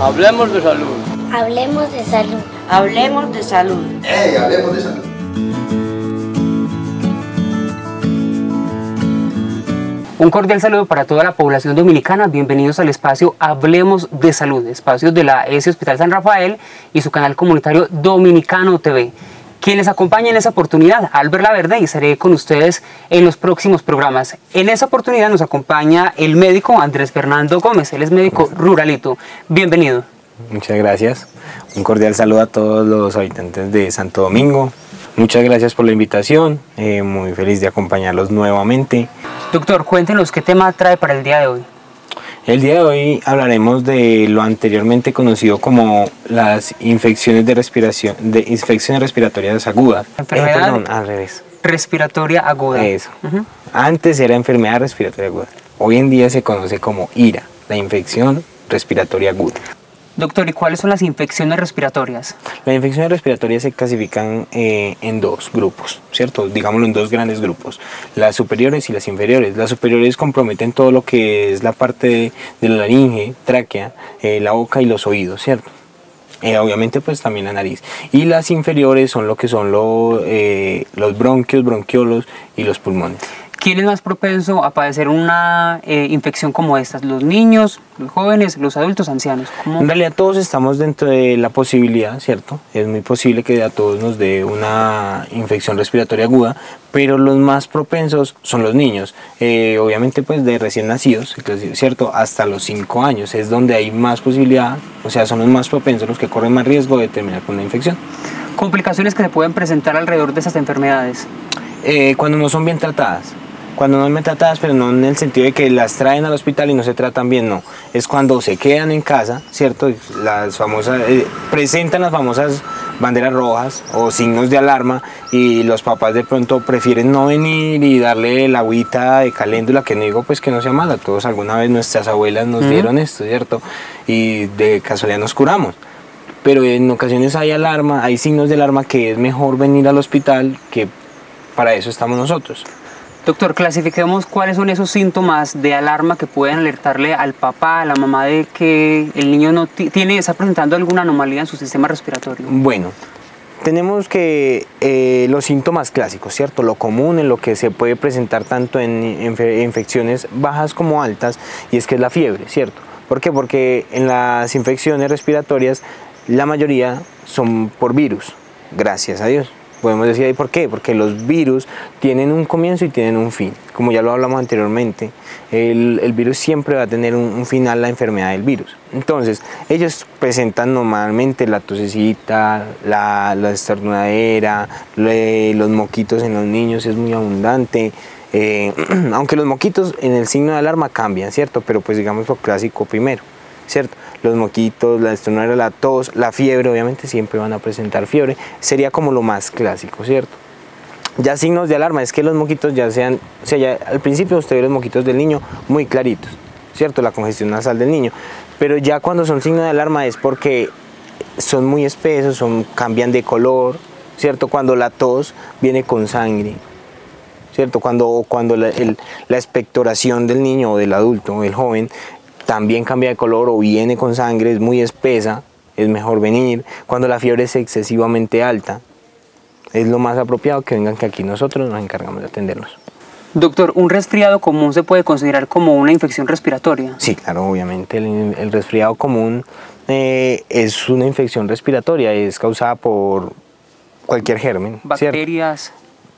Hablemos de salud. Hablemos de salud. Hablemos de salud. ¡Hey! Hablemos de salud. Un cordial saludo para toda la población dominicana. Bienvenidos al espacio Hablemos de Salud, espacio de la ESI Hospital San Rafael y su canal comunitario Dominicano TV. Quien les acompaña en esa oportunidad, Albert Laverde, y estaré con ustedes en los próximos programas. En esa oportunidad nos acompaña el médico Andrés Fernando Gómez. Él es médico ruralito. Bienvenido. Muchas gracias. Un cordial saludo a todos los habitantes de Santo Domingo. Muchas gracias por la invitación. Muy feliz de acompañarlos nuevamente. Doctor, cuéntenos qué tema trae para el día de hoy. El día de hoy hablaremos de lo anteriormente conocido como las infecciones de respiración, infecciones respiratorias agudas. Enfermedad al revés. Respiratoria aguda. Eso. Antes era enfermedad respiratoria aguda. Hoy en día se conoce como IRA, la infección respiratoria aguda. Doctor, ¿y cuáles son las infecciones respiratorias? Las infecciones respiratorias se clasifican en dos grupos, ¿cierto? Digámoslo en dos grandes grupos, las superiores y las inferiores. Las superiores comprometen todo lo que es la parte de la laringe, tráquea, la boca y los oídos, ¿cierto? Obviamente pues también la nariz. Y las inferiores son lo que son los bronquios, bronquiolos y los pulmones. ¿Quién es más propenso a padecer una infección como esta? ¿Los niños, los jóvenes, los adultos, ancianos? ¿Cómo? En realidad todos estamos dentro de la posibilidad, ¿cierto? Es muy posible que a todos nos dé una infección respiratoria aguda, pero los más propensos son los niños. Obviamente pues de recién nacidos, ¿cierto? Hasta los 5 años es donde hay más posibilidad, o sea, son los más propensos, los que corren más riesgo de terminar con una infección. ¿Complicaciones que se pueden presentar alrededor de esas enfermedades? Cuando no son bien tratadas. Cuando no son bien tratadas, pero no en el sentido de que las traen al hospital y no se tratan bien, no. Es cuando se quedan en casa, ¿cierto? Las famosas, presentan las famosas banderas rojas o signos de alarma y los papás de pronto prefieren no venir y darle la agüita de caléndula, que no digo pues que no sea mala, todos alguna vez nuestras abuelas nos dieron esto, ¿cierto? Y de casualidad nos curamos. Pero en ocasiones hay alarma, hay signos de alarma que es mejor venir al hospital, que para eso estamos nosotros. Doctor, clasifiquemos cuáles son esos síntomas de alarma que pueden alertarle al papá, a la mamá de que el niño no está presentando alguna anomalía en su sistema respiratorio. Bueno, tenemos que los síntomas clásicos, ¿cierto? Lo común en lo que se puede presentar tanto en infecciones bajas como altas, y es que es la fiebre, ¿cierto? ¿Por qué? Porque en las infecciones respiratorias la mayoría son por virus, gracias a Dios. Podemos decir ahí por qué, porque los virus tienen un comienzo y tienen un fin. Como ya lo hablamos anteriormente, el virus siempre va a tener un final, la enfermedad del virus. Entonces, ellos presentan normalmente la tosecita, la estornudadera, los moquitos en los niños es muy abundante. Aunque los moquitos en el signo de alarma cambian, ¿cierto? Pero pues digamos lo clásico primero, ¿cierto? Los moquitos, la estornudadera, la tos, la fiebre, obviamente siempre van a presentar fiebre, sería como lo más clásico, ¿cierto? Ya signos de alarma es que los moquitos ya sean, o sea, ya al principio usted ve los moquitos del niño muy claritos, ¿cierto? La congestión nasal del niño, pero ya cuando son signos de alarma es porque son muy espesos, cambian de color, ¿cierto? Cuando la tos viene con sangre, ¿cierto? Cuando la expectoración del niño o del adulto o del joven también cambia de color o viene con sangre, es muy espesa, es mejor venir. Cuando la fiebre es excesivamente alta, es lo más apropiado que vengan, que aquí nosotros nos encargamos de atenderlos. Doctor, ¿un resfriado común se puede considerar como una infección respiratoria? Sí, claro, obviamente el resfriado común es una infección respiratoria, es causada por cualquier germen. ¿Bacterias?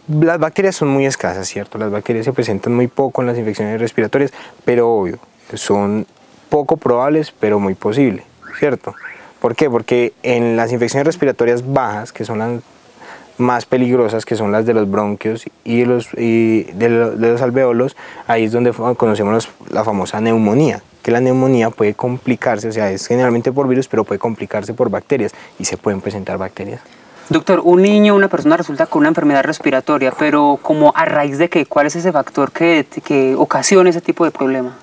¿Cierto? Las bacterias son muy escasas, ¿cierto? Las bacterias se presentan muy poco en las infecciones respiratorias, pero obvio, son poco probables, pero muy posible, ¿cierto? ¿Por qué? Porque en las infecciones respiratorias bajas, que son las más peligrosas, que son las de los bronquios y de los alveolos, ahí es donde conocemos la famosa neumonía, que la neumonía puede complicarse, o sea, es generalmente por virus, pero puede complicarse por bacterias y se pueden presentar bacterias. Doctor, un niño, una persona resulta con una enfermedad respiratoria, pero ¿como a raíz de qué? ¿Cuál es ese factor que ocasiona ese tipo de problema?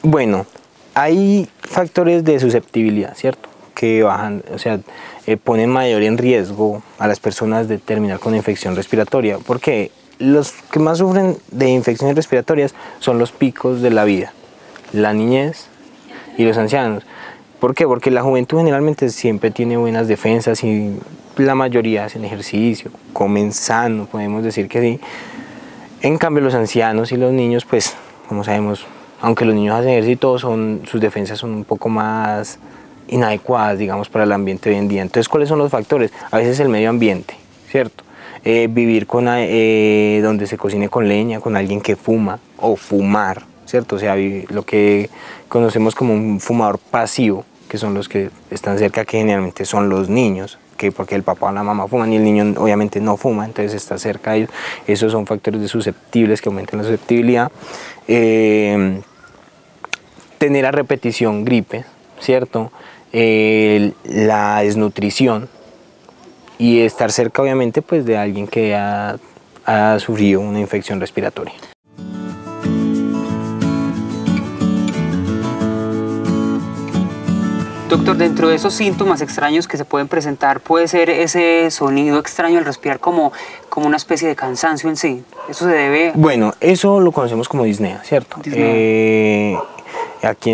Bueno, hay factores de susceptibilidad, ¿cierto? Que bajan, o sea, ponen mayor en riesgo a las personas de terminar con infección respiratoria. Porque los que más sufren de infecciones respiratorias son los picos de la vida, la niñez y los ancianos. ¿Por qué? Porque la juventud generalmente siempre tiene buenas defensas y la mayoría hacen ejercicio, comen sano, podemos decir que sí. En cambio los ancianos y los niños, pues, como sabemos, aunque los niños hacen ejercicio, sus defensas son un poco más inadecuadas, digamos, para el ambiente hoy en día. Entonces, ¿cuáles son los factores? A veces el medio ambiente, ¿cierto? Vivir donde se cocine con leña, con alguien que fuma, o fumar, ¿cierto? O sea, lo que conocemos como un fumador pasivo, que son los que están cerca, que generalmente son los niños, porque el papá o la mamá fuman y el niño obviamente no fuma, entonces está cerca de ellos. Esos son factores de susceptibles que aumentan la susceptibilidad. Tener a repetición gripe, ¿cierto? La desnutrición y estar cerca obviamente pues de alguien que ha sufrido una infección respiratoria. Doctor, dentro de esos síntomas extraños que se pueden presentar, puede ser ese sonido extraño al respirar como una especie de cansancio en sí. ¿Eso se debe? Bueno, eso lo conocemos como disnea, ¿cierto? Disnea. Aquí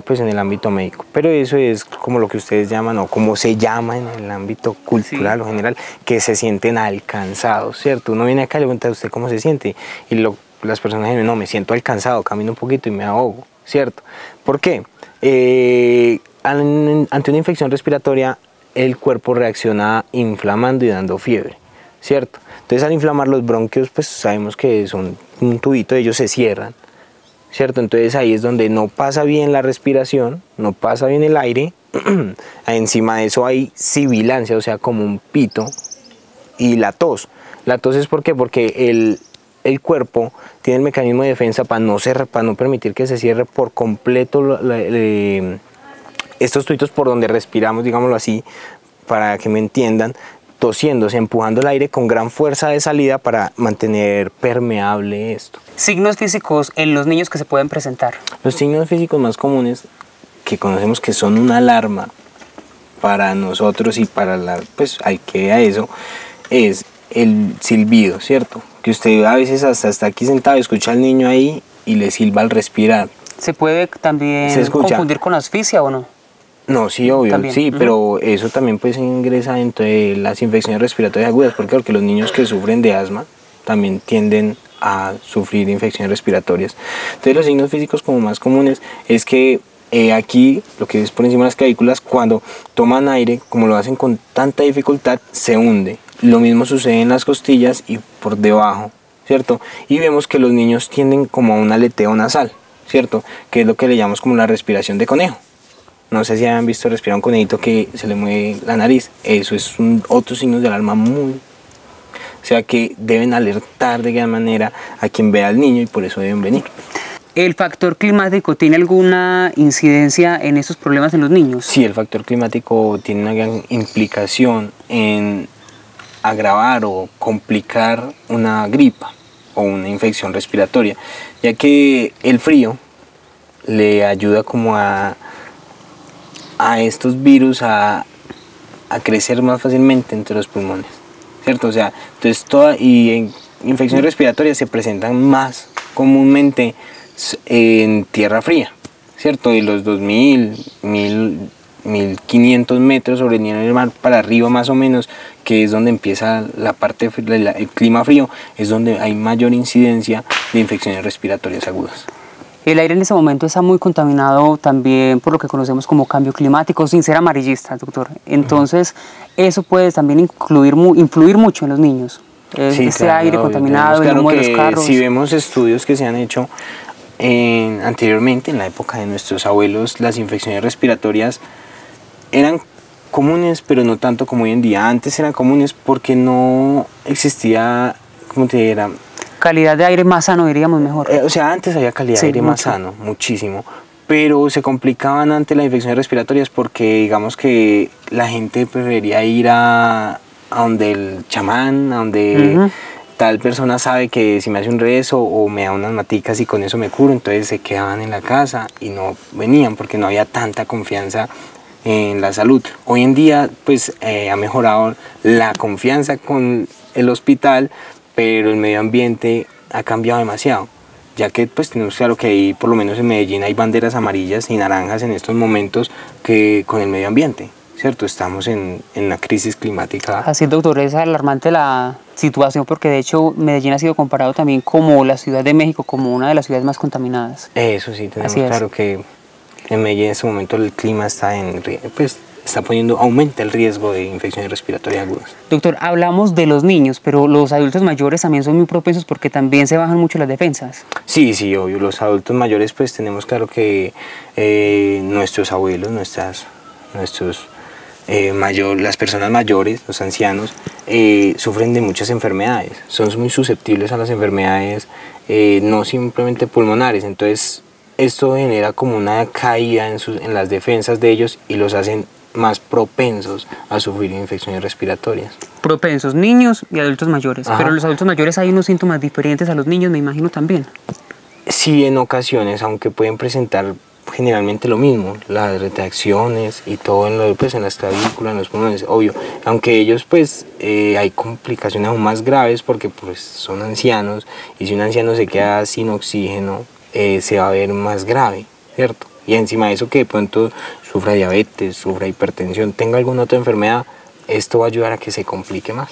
pues en el ámbito médico, pero eso es como lo que ustedes llaman o como se llama en el ámbito cultural o general, que se sienten alcanzados, ¿cierto? Uno viene acá y le pregunta a usted cómo se siente y las personas dicen, no, me siento alcanzado, camino un poquito y me ahogo, ¿cierto? ¿Por qué? Ante una infección respiratoria el cuerpo reacciona inflamando y dando fiebre, ¿cierto? Entonces al inflamar los bronquios pues sabemos que son un tubito, ellos se cierran, ¿cierto? Entonces ahí es donde no pasa bien la respiración, no pasa bien el aire, encima de eso hay sibilancia, o sea, como un pito, y la tos. La tos es ¿por qué? Porque el cuerpo tiene el mecanismo de defensa para no permitir que se cierre por completo estos tubitos por donde respiramos, digámoslo así, para que me entiendan, tosiéndose, empujando el aire con gran fuerza de salida para mantener permeable esto. ¿Signos físicos en los niños que se pueden presentar? Los signos físicos más comunes que conocemos que son una alarma para nosotros y para pues al que vea eso, es el silbido, ¿cierto? Que usted a veces hasta está aquí sentado y escucha al niño ahí y le silba al respirar. ¿Se puede también confundir con asfixia o no? No, sí, obvio, ¿También? Sí, pero eso también pues ingresa dentro de las infecciones respiratorias agudas. ¿Por qué? Porque los niños que sufren de asma también tienden a sufrir infecciones respiratorias. Entonces los signos físicos como más comunes es que aquí, lo que es por encima de las clavículas, cuando toman aire, como lo hacen con tanta dificultad, se hunde. Lo mismo sucede en las costillas y por debajo, ¿cierto? Y vemos que los niños tienden como a un aleteo nasal, ¿cierto? Que es lo que le llamamos como la respiración de conejo. No sé si han visto respirar un conejito que se le mueve la nariz. Eso es otro signo de alarma O sea que deben alertar de gran manera a quien vea al niño y por eso deben venir. ¿El factor climático tiene alguna incidencia en estos problemas en los niños? Sí, el factor climático tiene una gran implicación en agravar o complicar una gripa o una infección respiratoria, ya que el frío le ayuda como a estos virus a crecer más fácilmente entre los pulmones, ¿cierto? O sea, entonces en infecciones respiratorias se presentan más comúnmente en tierra fría, ¿cierto? De los 2000, 1500 metros sobre el nivel del mar para arriba más o menos, que es donde empieza la parte, el clima frío, es donde hay mayor incidencia de infecciones respiratorias agudas. El aire en ese momento está muy contaminado también por lo que conocemos como cambio climático, sin ser amarillista, doctor. Entonces, eso puede también influir mucho en los niños. Sí, este claro, aire contaminado, el humo de los carros. Si vemos estudios que se han hecho anteriormente, en la época de nuestros abuelos, las infecciones respiratorias eran comunes, pero no tanto como hoy en día. Antes eran comunes porque no existía, ¿cómo te diría? Calidad de aire más sano, diríamos mejor. O sea, antes había calidad de aire más sano, muchísimo, pero se complicaban ante las infecciones respiratorias porque digamos que la gente prefería ir a donde el chamán, a donde tal persona sabe que si me hace un rezo o me da unas maticas y con eso me curo, entonces se quedaban en la casa y no venían porque no había tanta confianza en la salud. Hoy en día pues ha mejorado la confianza con el hospital, pero el medio ambiente ha cambiado demasiado. ya que pues tenemos claro que ahí, por lo menos en Medellín, hay banderas amarillas y naranjas en estos momentos que con el medio ambiente, ¿cierto? Estamos en una crisis climática. Así, doctor, es alarmante la situación porque de hecho Medellín ha sido comparado también como la Ciudad de México, como una de las ciudades más contaminadas. Eso sí, tenemos Así es. claro que en Medellín en este momento el clima está pues está aumenta el riesgo de infecciones respiratorias agudas. Doctor, hablamos de los niños, pero los adultos mayores también son muy propensos porque también se bajan mucho las defensas. Sí, sí, obvio. Los adultos mayores, pues tenemos claro que nuestros abuelos, las personas mayores, los ancianos, sufren de muchas enfermedades. Son muy susceptibles a las enfermedades, no simplemente pulmonares. Entonces, esto genera como una caída en las defensas de ellos y los hacen más propensos a sufrir infecciones respiratorias. Propensos, niños y adultos mayores. Ajá. Pero los adultos mayores hay unos síntomas diferentes a los niños, me imagino también. Sí, en ocasiones, aunque pueden presentar generalmente lo mismo, las retracciones y todo en las clavículas, en los pulmones, obvio. Aunque ellos pues hay complicaciones aún más graves porque pues son ancianos y si un anciano se queda sin oxígeno se va a ver más grave, ¿cierto? Y encima de eso que de pronto sufra diabetes, sufra hipertensión, tenga alguna otra enfermedad, esto va a ayudar a que se complique más.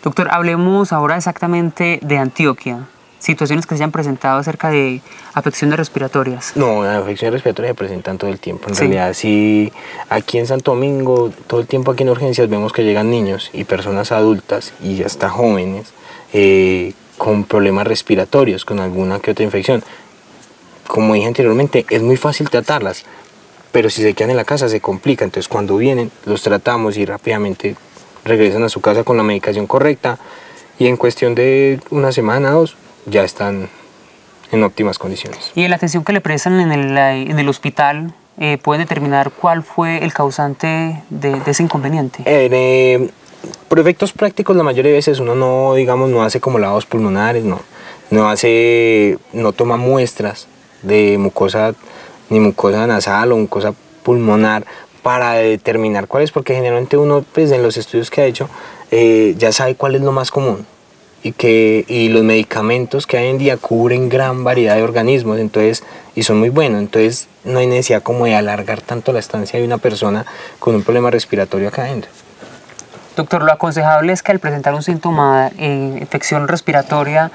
Doctor, hablemos ahora exactamente de Antioquia. Situaciones que se hayan presentado acerca de afecciones respiratorias. No, las afecciones respiratorias se presentan todo el tiempo. En Sí. realidad, sí, aquí en Santo Domingo, todo el tiempo aquí en urgencias vemos que llegan niños y personas adultas y hasta jóvenes con problemas respiratorios, con alguna que otra infección. Como dije anteriormente, es muy fácil tratarlas, pero si se quedan en la casa se complica. Entonces, cuando vienen, los tratamos y rápidamente regresan a su casa con la medicación correcta y en cuestión de una semana o dos, ya están en óptimas condiciones. Y en la atención que le prestan en el hospital, ¿pueden determinar cuál fue el causante de ese inconveniente? Por efectos prácticos, la mayoría de veces uno no hace como lavados pulmonares, no toma muestras de mucosa, ni mucosa nasal o mucosa pulmonar para determinar cuál es, porque generalmente uno pues en los estudios que ha hecho ya sabe cuál es lo más común y los medicamentos que hay en día cubren gran variedad de organismos, entonces, y son muy buenos, entonces no hay necesidad como de alargar tanto la estancia de una persona con un problema respiratorio acá adentro. Doctor, lo aconsejable es que al presentar un síntoma de infección respiratoria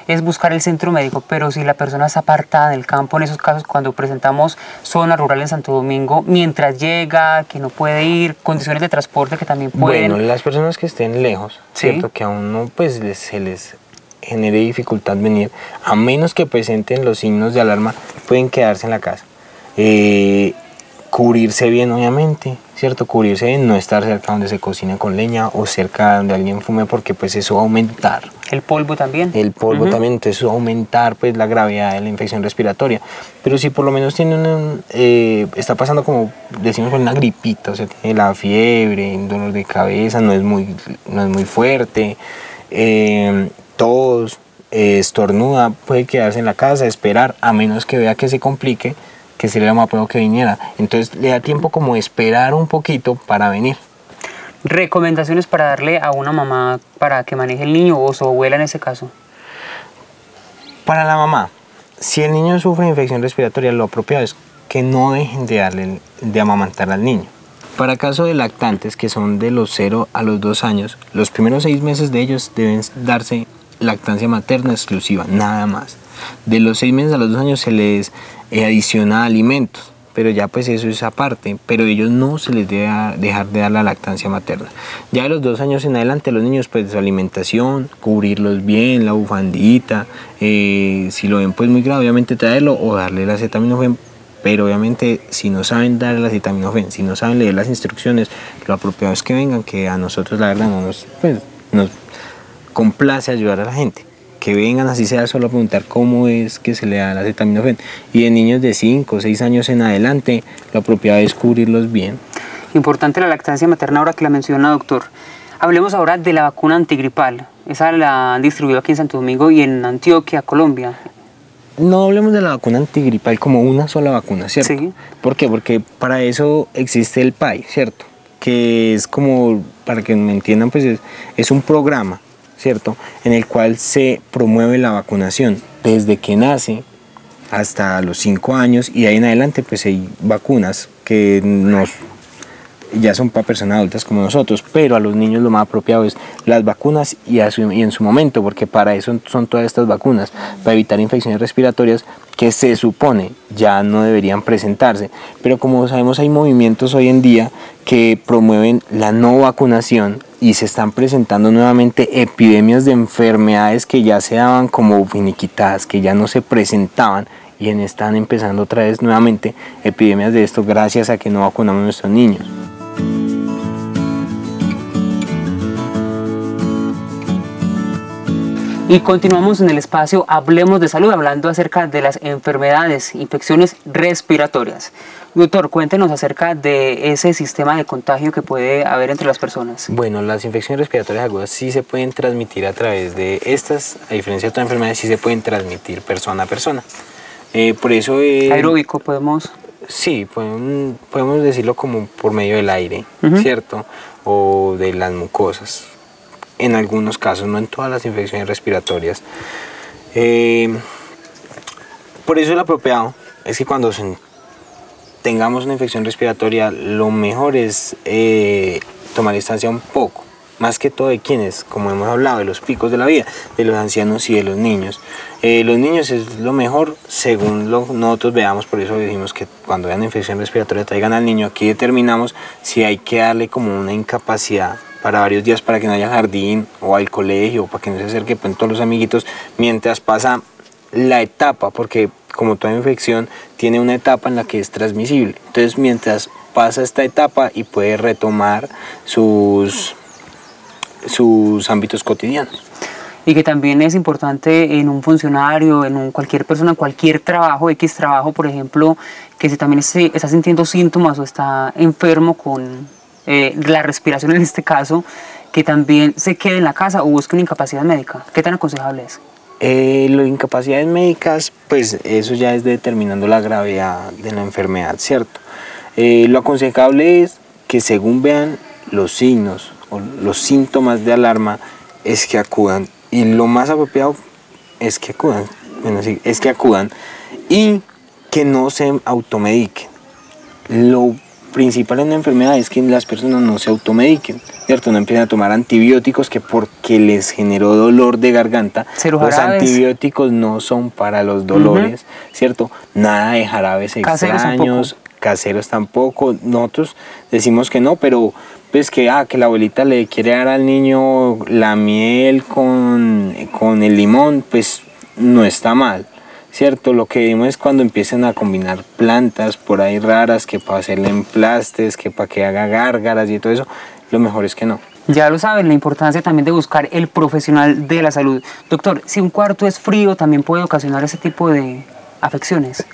es buscar el centro médico, pero si la persona está apartada del campo, en esos casos cuando presentamos zona rural en Santo Domingo, mientras llega, que no puede ir, condiciones de transporte que también pueden... Bueno, las personas que estén lejos, ¿sí? ¿cierto? Que aún no pues, se les genere dificultad venir, a menos que presenten los signos de alarma, pueden quedarse en la casa. Cubrirse bien, obviamente, ¿cierto? Cubrirse bien, no estar cerca donde se cocina con leña o cerca donde alguien fume porque pues eso va a aumentar. El polvo también. El polvo también, entonces eso va a aumentar pues la gravedad de la infección respiratoria. Pero si por lo menos tiene está pasando como decimos una gripita, o sea, tiene la fiebre, dolor de cabeza, no es muy fuerte, tos, estornuda, puede quedarse en la casa, esperar, a menos que vea que se complique, que sería más bueno que viniera. Entonces le da tiempo como de esperar un poquito para venir. Recomendaciones para darle a una mamá para que maneje el niño o su abuela en ese caso. Para la mamá, si el niño sufre infección respiratoria, lo apropiado es que no dejen de amamantar al niño. Para caso de lactantes, que son de los 0 a los 2 años, los primeros 6 meses de ellos deben darse lactancia materna exclusiva, nada más. De los 6 meses a los 2 años se les adiciona alimentos, pero ya pues eso es aparte, pero ellos no se les debe dejar de dar la lactancia materna. Ya de los 2 años en adelante los niños pues su alimentación, cubrirlos bien, la bufandita, si lo ven pues muy grave obviamente traerlo o darle el acetaminofén, pero obviamente si no saben dar el acetaminofén, si no saben leer las instrucciones, lo apropiado es que vengan, que a nosotros la verdad nos complace ayudar a la gente. Que vengan, así sea, solo a preguntar cómo es que se le da el acetaminofén. Y de niños de 5 o 6 años en adelante, lo apropiado es cubrirlos bien. Importante la lactancia materna ahora que la menciona, doctor. Hablemos ahora de la vacuna antigripal. Esa la han distribuido aquí en Santo Domingo y en Antioquia, Colombia. No hablemos de la vacuna antigripal como una sola vacuna, ¿cierto? Sí. ¿Por qué? Porque para eso existe el PAI, ¿cierto? Que es como, para que me entiendan, pues es un programa, ¿cierto? En el cual se promueve la vacunación desde que nace hasta los 5 años, y de ahí en adelante pues hay vacunas que ya son para personas adultas como nosotros, pero a los niños lo más apropiado es las vacunas y en su momento, porque para eso son todas estas vacunas, para evitar infecciones respiratorias que se supone ya no deberían presentarse. Pero como sabemos, hay movimientos hoy en día que promueven la no vacunación y se están presentando nuevamente epidemias de enfermedades que ya se daban como finiquitadas, que ya no se presentaban, y están empezando otra vez nuevamente epidemias de esto gracias a que no vacunamos a nuestros niños. Y continuamos en el espacio Hablemos de Salud, hablando acerca de las enfermedades, infecciones respiratorias. Doctor, cuéntenos acerca de ese sistema de contagio que puede haber entre las personas. Bueno, las infecciones respiratorias agudas sí se pueden transmitir a través de estas, a diferencia de otras enfermedades, sí se pueden transmitir persona a persona. Por eso aeróbico podemos... Sí, podemos decirlo como por medio del aire, ¿cierto? O de las mucosas. En algunos casos, no en todas las infecciones respiratorias. Por eso el apropiado es que cuando tengamos una infección respiratoria, lo mejor es tomar distancia un poco, más que todo de quienes, como hemos hablado, de los picos de la vida, de los ancianos y de los niños. Los niños es lo mejor según nosotros veamos, por eso decimos que cuando vean infección respiratoria traigan al niño. Aquí determinamos si hay que darle como una incapacidad para varios días para que no vaya al jardín o al colegio, para que no se acerque pues, todos los amiguitos mientras pasa la etapa, porque como toda infección tiene una etapa en la que es transmisible. Entonces mientras pasa esta etapa y puede retomar sus ámbitos cotidianos. Y que también es importante en un funcionario, en cualquier persona, en cualquier trabajo, X trabajo, por ejemplo, que si también está sintiendo síntomas o está enfermo con la respiración en este caso, que también se quede en la casa o busque una incapacidad médica. ¿Qué tan aconsejable es? Las incapacidades médicas, pues eso ya es determinando la gravedad de la enfermedad, ¿cierto? Lo aconsejable es que según vean los signos o los síntomas de alarma, es que acudan. Y lo más apropiado es que acudan. Bueno, sí, es que acudan y que no se automediquen. Lo principal en la enfermedad es que las personas no se automediquen, ¿cierto? No empiecen a tomar antibióticos que porque les generó dolor de garganta. Los antibióticos no son para los dolores, ¿cierto? Nada de jarabes extraños, caseros tampoco. Nosotros decimos que no, pero pues que la abuelita le quiere dar al niño la miel con el limón, pues no está mal, ¿cierto? Lo que vimos es cuando empiezan a combinar plantas por ahí raras, que para hacerle emplastes, que para que haga gárgaras y todo eso, lo mejor es que no. Ya lo saben, la importancia también de buscar el profesional de la salud. Doctor, si un cuarto es frío, ¿también puede ocasionar ese tipo de afecciones?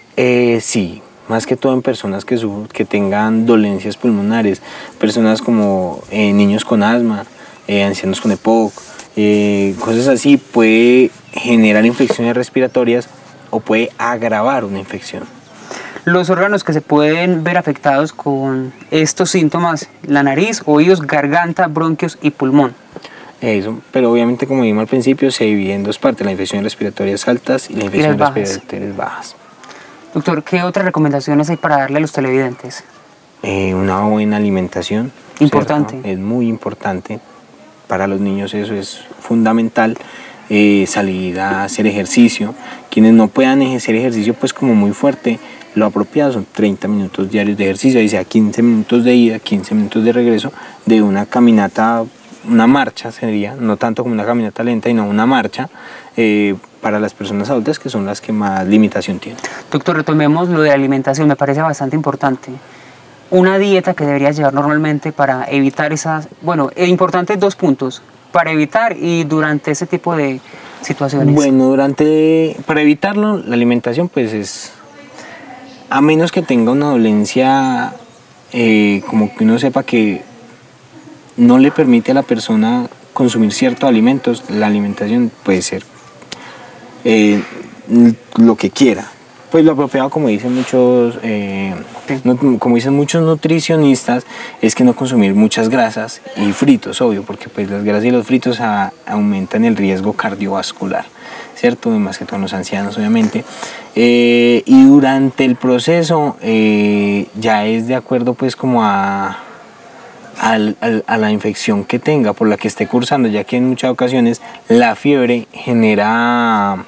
Sí. Más que todo en personas que tengan dolencias pulmonares, personas como niños con asma, ancianos con EPOC, cosas así, puede generar infecciones respiratorias o puede agravar una infección. Los órganos que se pueden ver afectados con estos síntomas: la nariz, oídos, garganta, bronquios y pulmón. Eso, pero obviamente como vimos al principio se divide en dos partes: las infecciones respiratorias altas y las infecciones respiratorias bajas. Doctor, ¿qué otras recomendaciones hay para darle a los televidentes? Una buena alimentación. Importante. ¿Cierto? Es muy importante. Para los niños eso es fundamental. Salir a hacer ejercicio. Quienes no puedan hacer ejercicio pues como muy fuerte, lo apropiado son 30 minutos diarios de ejercicio, ahí sea 15 minutos de ida, 15 minutos de regreso, de una caminata, una marcha sería, no tanto como una caminata lenta, sino una marcha, para las personas adultas, que son las que más limitación tienen. Doctor, retomemos lo de la alimentación, me parece bastante importante. Una dieta que deberías llevar normalmente para evitar esas... Bueno, importante 2 puntos, para evitar y durante ese tipo de situaciones. Bueno, para evitarlo, la alimentación pues es... A menos que tenga una dolencia, como que uno sepa que no le permite a la persona consumir ciertos alimentos, la alimentación puede ser lo que quiera. Pues lo apropiado, como dicen muchos nutricionistas, es que no consumir muchas grasas y fritos, obvio, porque pues las grasas y los fritos aumentan el riesgo cardiovascular, ¿cierto? Más que todo en los ancianos, obviamente. Y durante el proceso ya es de acuerdo pues como a la infección que tenga, por la que esté cursando, ya que en muchas ocasiones la fiebre genera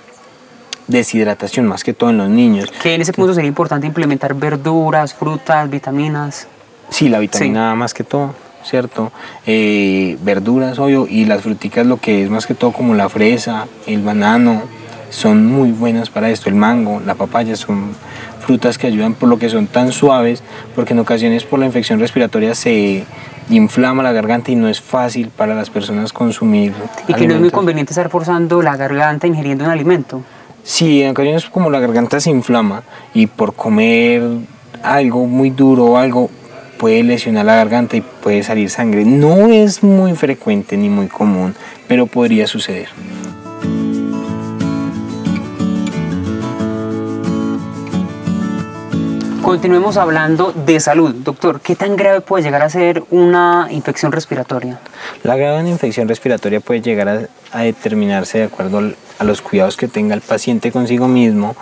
deshidratación, más que todo en los niños. Que en ese punto sería importante implementar verduras, frutas, vitaminas. Sí, la vitamina A más que todo, ¿cierto? Verduras, obvio, y las fruticas, lo que es más que todo como la fresa, el banano, son muy buenas para esto. El mango, la papaya, son frutas que ayudan por lo que son tan suaves, porque en ocasiones por la infección respiratoria se inflama la garganta y no es fácil para las personas consumir Y que no es muy conveniente estar forzando la garganta ingiriendo un alimento. Sí, en ocasiones como la garganta se inflama y por comer algo muy duro o algo puede lesionar la garganta y puede salir sangre. No es muy frecuente ni muy común, pero podría suceder. Continuemos hablando de salud. Doctor, ¿qué tan grave puede llegar a ser una infección respiratoria? La grave de una infección respiratoria puede llegar a determinarse de acuerdo a los cuidados que tenga el paciente consigo mismo,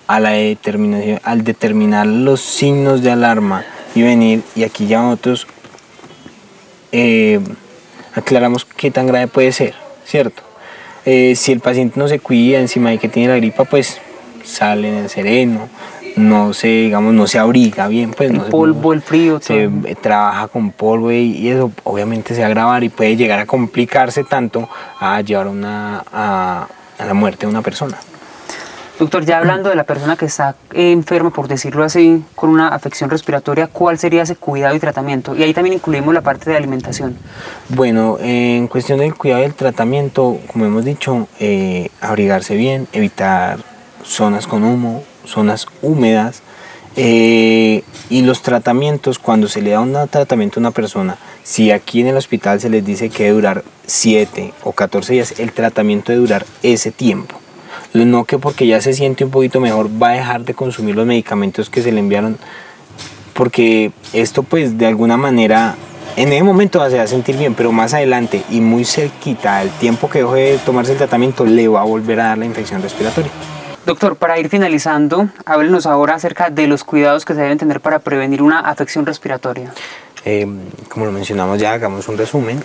a la determinación, al determinar los signos de alarma y venir, y aquí ya nosotros aclaramos qué tan grave puede ser, ¿cierto? Si el paciente no se cuida encima de que tiene la gripa, pues sale en el sereno, no se abriga bien, pues el polvo, el frío, se trabaja con polvo y eso obviamente se va a agravar y puede llegar a complicarse tanto a llevar a la muerte de una persona. Doctor, ya hablando de la persona que está enferma, por decirlo así, con una afección respiratoria, ¿cuál sería ese cuidado y tratamiento? Y ahí también incluimos la parte de alimentación. Bueno, en cuestión del cuidado y el tratamiento, como hemos dicho, abrigarse bien, evitar zonas con humo, zonas húmedas, y los tratamientos, cuando se le da un tratamiento a una persona, si aquí en el hospital se les dice que debe durar 7 o 14 días, el tratamiento debe durar ese tiempo. No que porque ya se siente un poquito mejor va a dejar de consumir los medicamentos que se le enviaron, porque esto pues de alguna manera en ese momento se va a sentir bien, pero más adelante y muy cerquita al tiempo que deje de tomarse el tratamiento le va a volver a dar la infección respiratoria. Doctor, para ir finalizando, háblenos ahora acerca de los cuidados que se deben tener para prevenir una afección respiratoria. Como lo mencionamos ya, hagamos un resumen.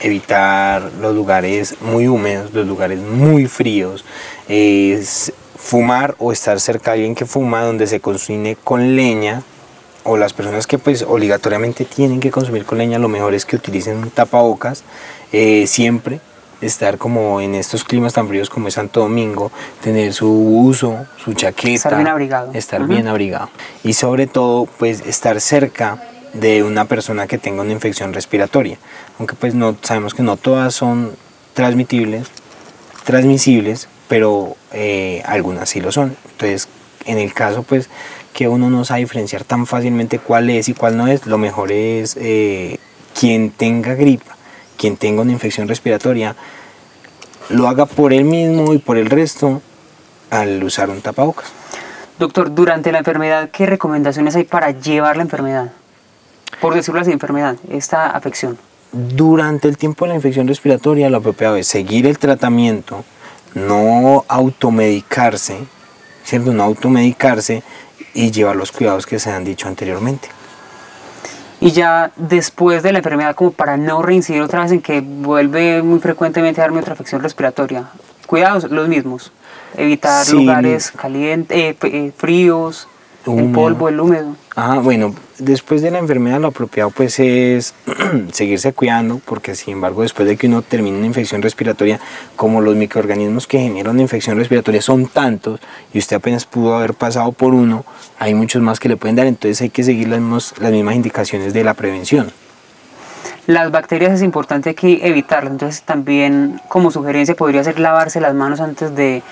Evitar los lugares muy húmedos, los lugares muy fríos, fumar o estar cerca de alguien que fuma, donde se cocine con leña, o las personas que pues obligatoriamente tienen que consumir con leña, lo mejor es que utilicen un tapabocas. Siempre estar como en estos climas tan fríos como es Santo Domingo, tener su buzo, su chaqueta, estar bien abrigado, bien abrigado, y sobre todo pues estar cerca de una persona que tenga una infección respiratoria, aunque pues no sabemos que no todas son transmisibles, pero algunas sí lo son. Entonces en el caso pues que uno no sabe diferenciar tan fácilmente cuál es y cuál no es, lo mejor es quien tenga gripa, quien tenga una infección respiratoria, lo haga por él mismo y por el resto al usar un tapabocas. Doctor, durante la enfermedad, ¿qué recomendaciones hay para llevar la enfermedad? Por decirlo así, enfermedad, esta afección. Durante el tiempo de la infección respiratoria, lo apropiado es seguir el tratamiento, no automedicarse, ¿cierto? No automedicarse y llevar los cuidados que se han dicho anteriormente. Y ya después de la enfermedad, como para no reincidir otra vez en que vuelve muy frecuentemente a darme otra afección respiratoria, cuidados los mismos, evitar lugares calientes, fríos, el polvo, el húmedo. Bueno, después de la enfermedad lo apropiado pues es seguirse cuidando, porque sin embargo después de que uno termine una infección respiratoria, como los microorganismos que generan una infección respiratoria son tantos y usted apenas pudo haber pasado por uno, hay muchos más que le pueden dar, entonces hay que seguir las mismas indicaciones de la prevención. Las bacterias es importante aquí evitarlas, entonces también como sugerencia podría ser lavarse las manos antes de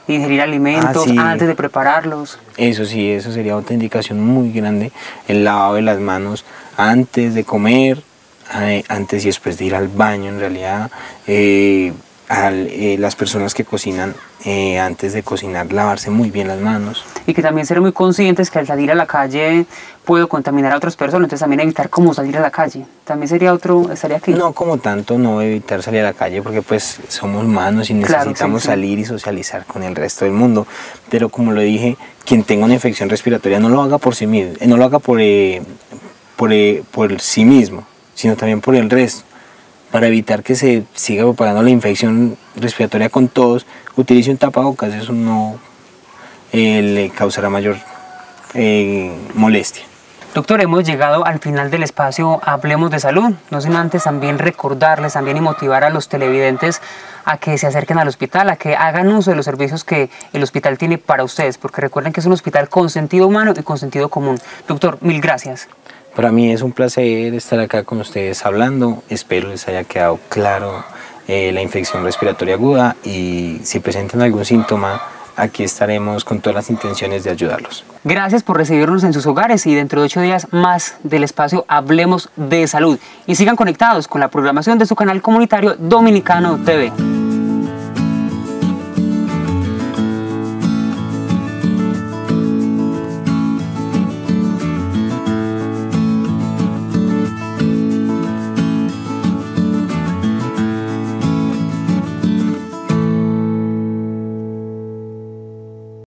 ingerir alimentos, antes de prepararlos. Eso sí, eso sería otra indicación muy grande, el lavado de las manos antes de comer, antes y después de ir al baño en realidad, las personas que cocinan, antes de cocinar, lavarse muy bien las manos. Y que también ser muy conscientes que al salir a la calle puedo contaminar a otras personas, entonces también evitar cómo salir a la calle. También estaría aquí. No como tanto, no evitar salir a la calle, porque pues somos humanos y necesitamos Claro, sí. salir y socializar con el resto del mundo. Pero como lo dije, quien tenga una infección respiratoria no lo haga por sí mismo, no lo haga por sí mismo, sino también por el resto. Para evitar que se siga propagando la infección respiratoria con todos, utilice un tapabocas, eso no le causará mayor molestia. Doctor, hemos llegado al final del espacio Hablemos de Salud. No sin antes también recordarles también y motivar a los televidentes a que se acerquen al hospital, a que hagan uso de los servicios que el hospital tiene para ustedes, porque recuerden que es un hospital con sentido humano y con sentido común. Doctor, mil gracias. Para mí es un placer estar acá con ustedes hablando. Espero les haya quedado claro la infección respiratoria aguda, y si presentan algún síntoma, aquí estaremos con todas las intenciones de ayudarlos. Gracias por recibirnos en sus hogares y dentro de 8 días más del espacio Hablemos de Salud. Y sigan conectados con la programación de su canal comunitario Dominicano TV.